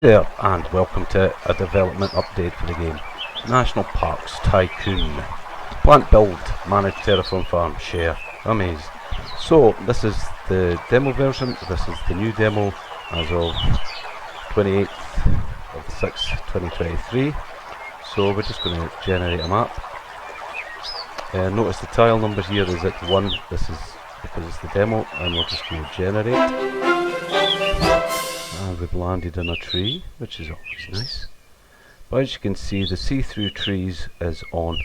There, and welcome to a development update for the game. National Parks Tycoon. Plant build, manage terraform farm, share. Amaze. So, this is the demo version, this is the new demo as of 28th of the 6th, 2023. So we're just going to generate a map. Notice the tile number here is at 1, this is because it's the demo, and we'll just go generate. And we've landed in a tree, which is always nice. But as you can see, the see-through trees is on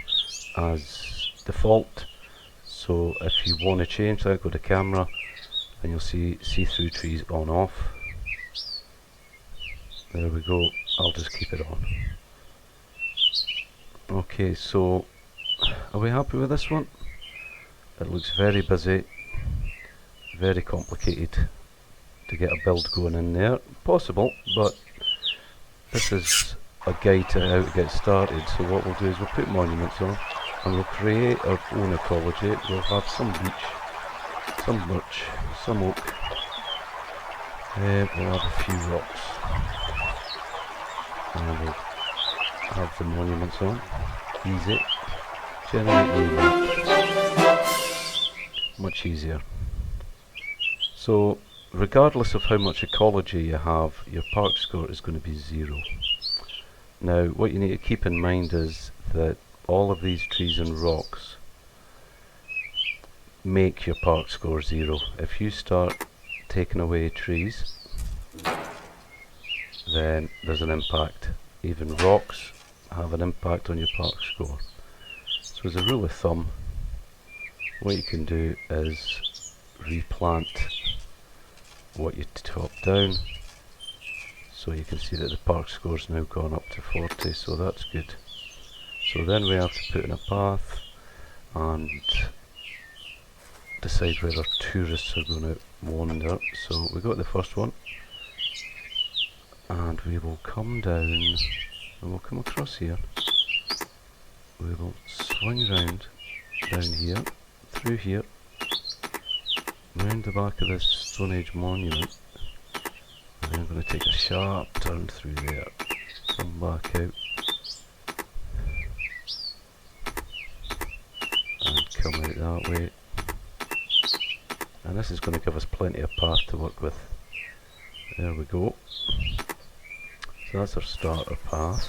as default. So if you want to change that, go to camera and you'll see see-through trees on off. There we go, I'll just keep it on. Okay, so are we happy with this one? It looks very busy, very complicated to get a build going in there. Possible, but this is a guide to how to get started. So what we'll do is we'll put monuments on and we'll create our own ecology. We'll have some beach, some birch, some oak, we'll have a few rocks, and we'll have the monuments on. Easy. Generate new map. Much easier. So regardless of how much ecology you have, your park score is going to be 0. Now what you need to keep in mind is that all of these trees and rocks make your park score 0. If you start taking away trees, then there's an impact. Even rocks have an impact on your park score. So as a rule of thumb, what you can do is replant what you top down, so you can see that the park score's now gone up to 40, so that's good. So then we have to put in a path and decide where our tourists are going to wander. So we got the first one, and we will come down and we'll come across here. We will swing round down here, through here, round the back of this Stone Age monument, and then I'm going to take a sharp turn through there, come back out, and come out that way. And this is going to give us plenty of path to work with. There we go. So that's our starter path.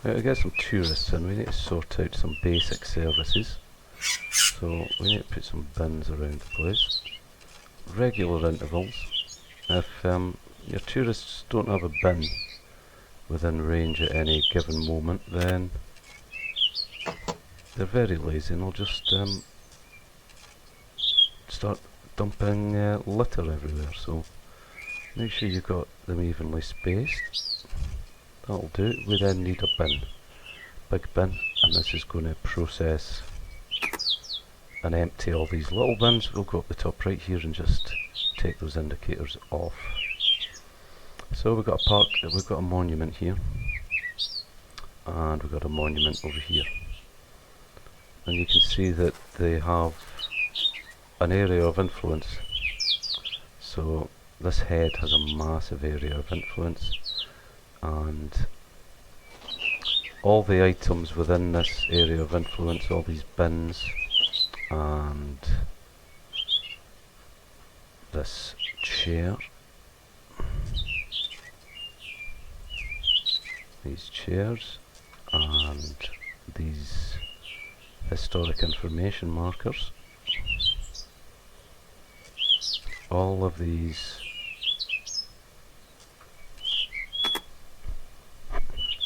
Now to get some tourists in, we need to sort out some basic services. So we need to put some bins around the place. Regular intervals. If your tourists don't have a bin within range at any given moment, then they're very lazy and they'll just start dumping litter everywhere. So make sure you've got them evenly spaced. That'll do. We then need a bin, big bin, and this is going to process and empty all these little bins. We'll go up the top right here and just take those indicators off. So we've got a park, we've got a monument here, and we've got a monument over here, and you can see that they have an area of influence. So this head has a massive area of influence, and all the items within this area of influence, all these bins and this chair, these chairs and these historic information markers, all of these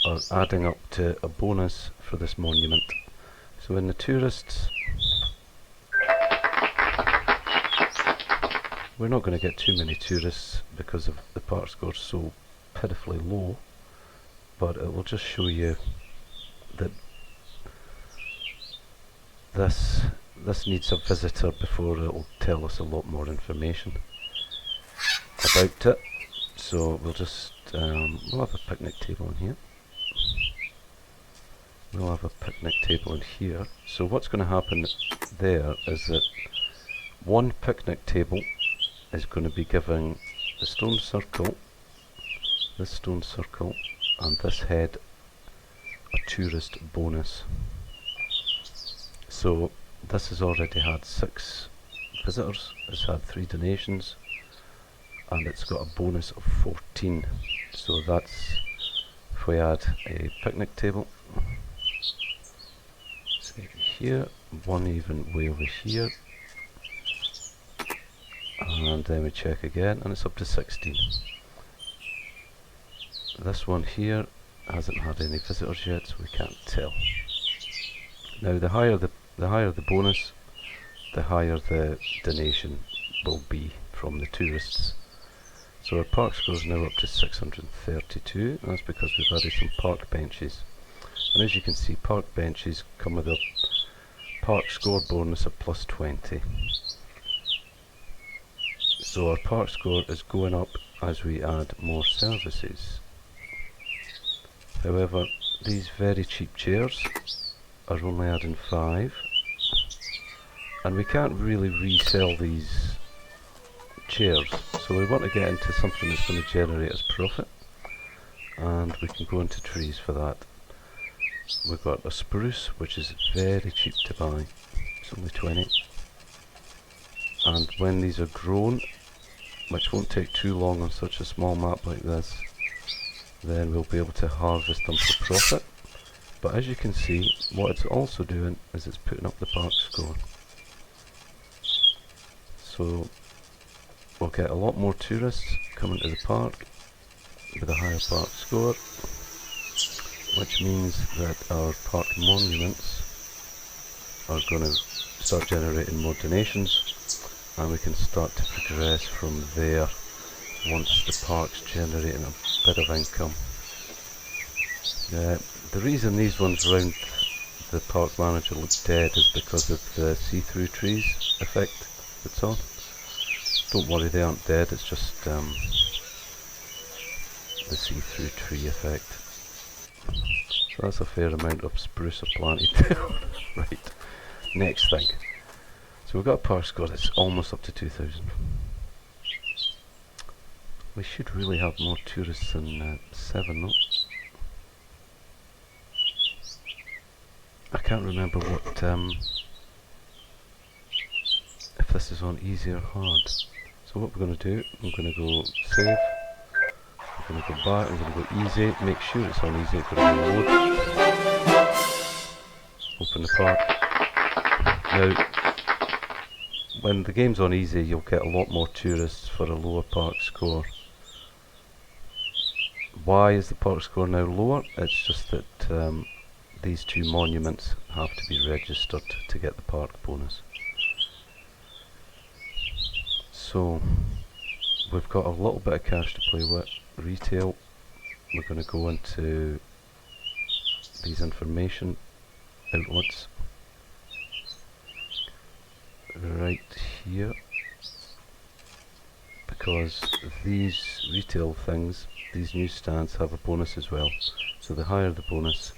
are adding up to a bonus for this monument. So when the tourists, we're not going to get too many tourists because of the park score so pitifully low, but it will just show you that this needs a visitor before it will tell us a lot more information about it. So we'll just we'll have a picnic table in here. We'll have a picnic table in here. So what's going to happen there is that one picnic table is going to be giving the stone circle this stone circle and this head a tourist bonus. So this has already had 6 visitors, it's had 3 donations, and it's got a bonus of 14. So that's, if we add a picnic table, say here, one even way over here, and then we check again and it's up to 16. This one here hasn't had any visitors yet, so we can't tell. Now the higher the bonus, the higher the donation will be from the tourists. So our park score is now up to 632, and that's because we've added some park benches. And as you can see, park benches come with a park score bonus of plus 20. So our park score is going up as we add more services. However, these very cheap chairs are only adding 5, and we can't really resell these chairs, so we want to get into something that's going to generate us profit, and we can go into trees for that. We've got a spruce, which is very cheap to buy, it's only 20, and when these are grown, which won't take too long on such a small map like this, then we'll be able to harvest them for profit. But as you can see, what it's also doing is it's putting up the park score. So we'll get a lot more tourists coming to the park with a higher park score, which means that our park monuments are going to start generating more donations, and we can start to progress from there once the park's generating a bit of income. The reason these ones round the park manager look dead is because of the see-through trees effect that's on. Don't worry, they aren't dead, it's just the see-through tree effect. So that's a fair amount of spruce I've planted. Right, next thing. So we've got a park score that's almost up to 2,000. We should really have more tourists than 7 though. I can't remember what, if this is on easy or hard. So what we're going to do, I'm going to go save, I'm going to go back, I'm going to go easy, make sure it's on easy, I'm going to go load, open the park. Now, when the game's on easy, you'll get a lot more tourists for a lower park score. Why is the park score now lower? It's just that these 2 monuments have to be registered to get the park bonus. So we've got a little bit of cash to play with. Retail, we're going to go into these information outlets right here, because these retail things, these newsstands, have a bonus as well. So the higher the bonus,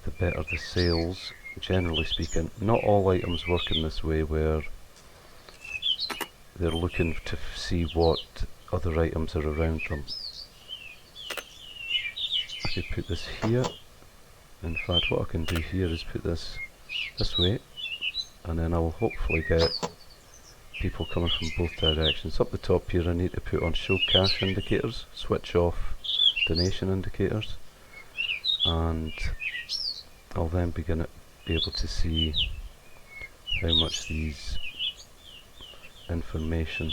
the better the sales, generally speaking. Not all items work in this way, where they're looking to see what other items are around them. I could put this here. In fact, what I can do here is put this way, and then I will hopefully get people coming from both directions. Up the top here I need to put on show cash indicators, switch off donation indicators, and I'll then be able to see how much these information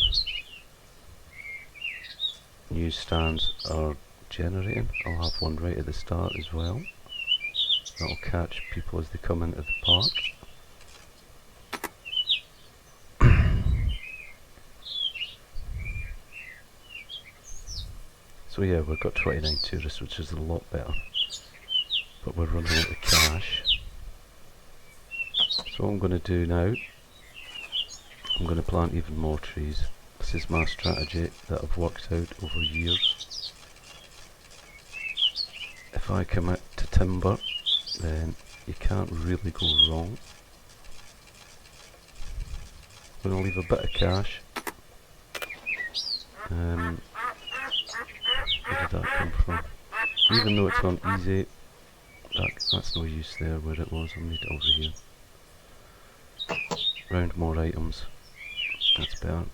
newsstands are generating. I'll have one right at the start as well. That'll catch people as they come into the park. So yeah, we've got 29 tourists, which is a lot better. But we're running out of cash. So what I'm going to do now, I'm going to plant even more trees. This is my strategy that I've worked out over years. If I commit to timber, then you can't really go wrong. I'm going to leave a bit of cash. Where did that come from? Even though it's on easy, that's no use there where it was. I'll need it over here. Round more items. That's better.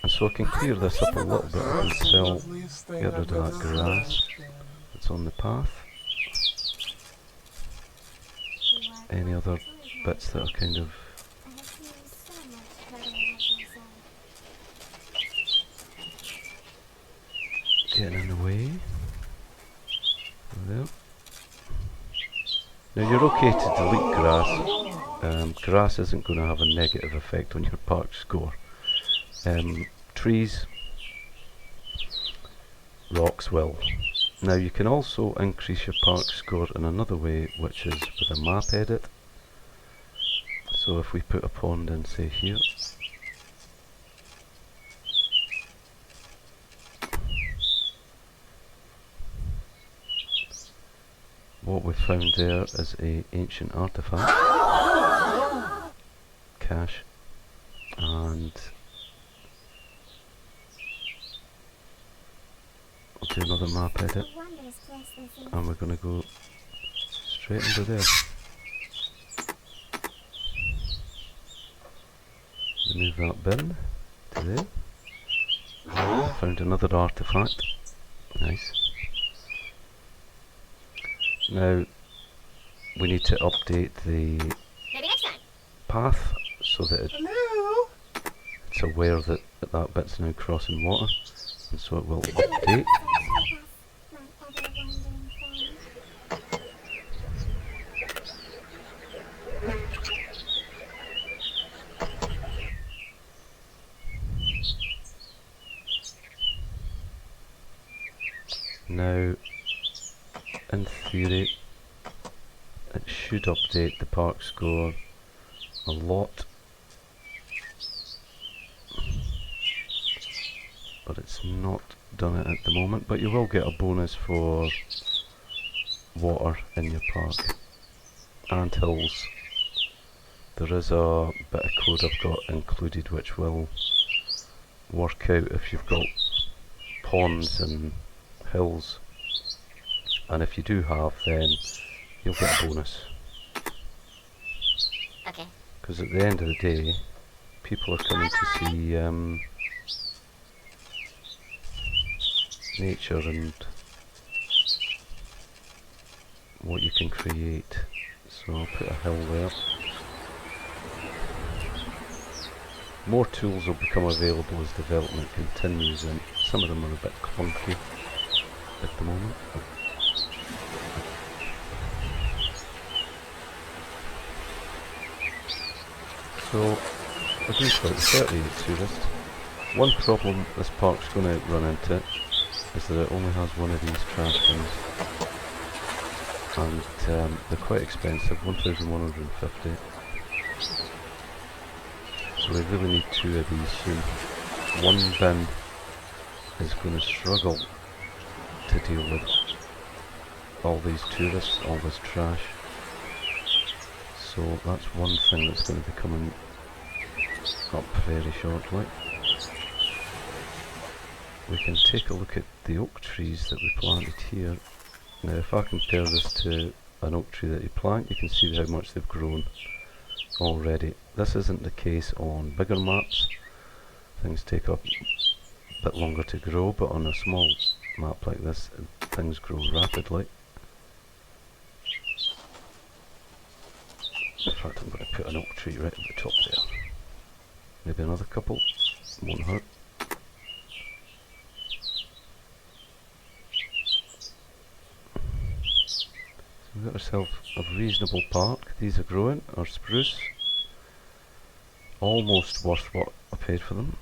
And so I can clear this up a little bit. I can get rid of that grass that's on the path. Any other bits that are kind of getting in the way. There. Now you're okay to delete grass. Grass isn't going to have a negative effect on your park score. Trees, rocks will. Now you can also increase your park score in another way, which is with a map edit. So if we put a pond in, say here, what we found there is a ancient artifact cache, and we'll do another map edit, and we're going to go straight under there. Remove that bin to there. Found another artifact. Nice. Now we need to update the path so that it's aware that that bit's now crossing water, and so it will update. Now, in theory, it should update the park score a lot, but it's not done it at the moment. But you will get a bonus for water in your park and hills. There is a bit of code I've got included which will work out if you've got ponds and hills, and if you do have, then you'll get a bonus. Okay. Because at the end of the day, people are coming to see nature and what you can create. So I'll put a hill there. More tools will become available as development continues, and some of them are a bit clunky at the moment. So, as we've got 38 tourists, one problem this park's going to run into is that it only has one of these trash bins, and they're quite expensive, 1,150. So we really need two of these soon. One bin is going to struggle to deal with all these tourists, all this trash. So that's one thing that's going to be coming up very shortly. We can take a look at the oak trees that we planted here. Now if I compare this to an oak tree that you plant, you can see how much they've grown already. This isn't the case on bigger maps. Things take up a bit longer to grow, but on a small map like this, things grow rapidly. In fact, I'm going to put an oak tree right at the top there. Maybe another couple, won't hurt. So we've got ourselves a reasonable park. These are growing, our spruce. Almost worth what I paid for them.